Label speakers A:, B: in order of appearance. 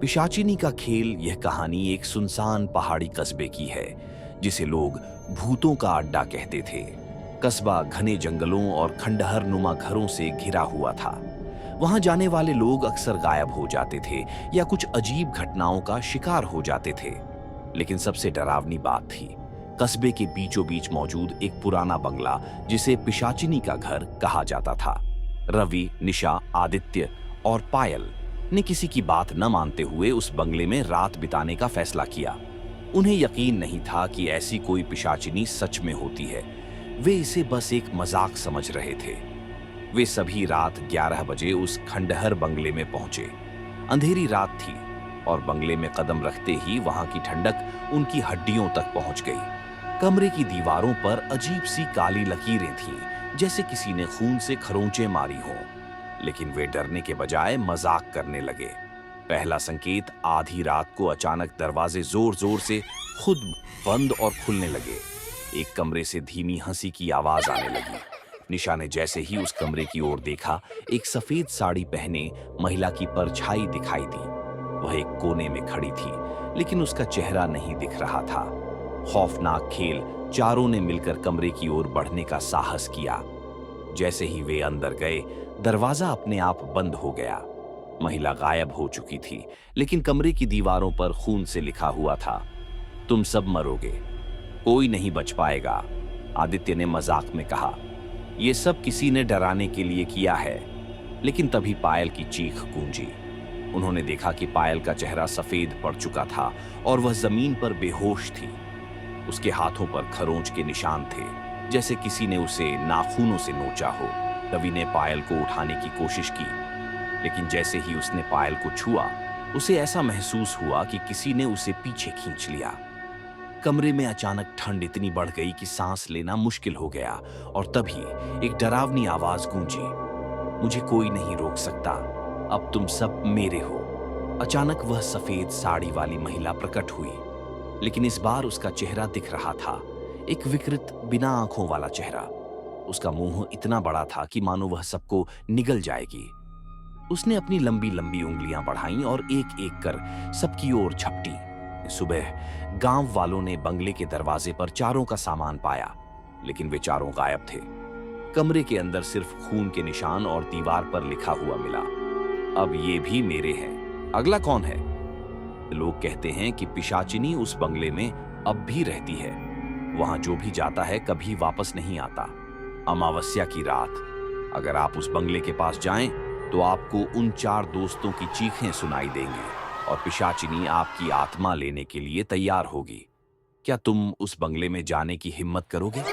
A: पिशाचिनी का खेल यह कहानी एक सुनसान पहाड़ी कस्बे की है जिसे लोग भूतों का अड्डा कहते थे। कस्बा घने जंगलों और खंडहर नुमा घरों से घिरा हुआ था। वहां जाने वाले लोग अक्सर गायब हो जाते थे या कुछ अजीब घटनाओं का शिकार हो जाते थे। लेकिन सबसे डरावनी बात थी कस्बे के बीचों बीच मौजूद एक पुराना बंगला जिसे पिशाचिनी का घर कहा जाता था। रवि, निशा, आदित्य और पायल ने किसी की बात न मानते हुए उस बंगले में रात बिताने का फैसला किया। उन्हें यकीन नहीं था कि ऐसी कोई पिशाचिनी सच में होती है। वे इसे बस एक मजाक समझ रहे थे। वे सभी रात 11 बजे उस खंडहर बंगले में पहुंचे। अंधेरी रात थी और बंगले में कदम रखते ही वहां की ठंडक उनकी हड्डियों तक पहुंच गई। कमरे की दीवारों पर अजीब सी काली लकीरें थीं, जैसे किसी ने खून से खरोंचें मारी हों। लेकिन वे डरने के बजाय मजाक करने लगे। पहला संकेत आधी रात को अचानक दरवाजे जोर जोर से खुद बंद और खुलने लगे। एक कमरे से धीमी हंसी की आवाज आने लगी। निशा ने जैसे ही उस कमरे की ओर देखा, एक सफेद साड़ी पहने महिला की परछाई दिखाई दी। वह एक कोने में खड़ी थी, लेकिन उसका चेहरा नहीं दिख रहा था। खौफनाक खेल चारों ने मिलकर कमरे की ओर बढ़ने का साहस किया। जैसे ही वे अंदर गए, दरवाजा अपने आप बंद हो गया। महिला गायब हो चुकी थी, लेकिन कमरे की दीवारों पर खून से लिखा हुआ था, तुम सब मरोगे, कोई नहीं बच पाएगा। आदित्य ने मजाक में कहा, यह सब किसी ने डराने के लिए किया है। लेकिन तभी पायल की चीख गूंजी। उन्होंने देखा कि पायल का चेहरा सफेद पड़ चुका था और वह जमीन पर बेहोश थी। उसके हाथों पर खरोंच के निशान थे, जैसे किसी ने उसे नाखूनों से नोचा हो। रवि ने पायल को उठाने की कोशिश की, लेकिन जैसे ही उसने पायल को छुआ, उसे ऐसा महसूस हुआ कि किसी ने उसे पीछे खींच लिया। कमरे में अचानक ठंड इतनी बढ़ गई कि सांस लेना मुश्किल हो गया और तभी एक डरावनी आवाज गूंजी, मुझे कोई नहीं रोक सकता, अब तुम सब मेरे हो। अचानक वह सफेद साड़ी वाली महिला प्रकट हुई, लेकिन इस बार उसका चेहरा दिख रहा था, एक विकृत बिना आंखों वाला चेहरा। उसका मुंह इतना बड़ा था कि मानो वह सबको निगल जाएगी। उसने अपनी लंबी लंबी उंगलियां बढ़ाईं और एक एक कर सबकी ओर झपटी। सुबह गांव वालों ने बंगले के दरवाजे पर चारों का सामान पाया, लेकिन वे चारों गायब थे। कमरे के अंदर सिर्फ खून के निशान और दीवार पर लिखा हुआ मिला, अब ये भी मेरे हैं, अगला कौन है? लोग कहते हैं कि पिशाचिनी उस बंगले में अब भी रहती है। वहां जो भी जाता है कभी वापस नहीं आता। अमावस्या की रात अगर आप उस बंगले के पास जाएं, तो आपको उन 4 दोस्तों की चीखें सुनाई देंगी और पिशाचिनी आपकी आत्मा लेने के लिए तैयार होगी। क्या तुम उस बंगले में जाने की हिम्मत करोगे?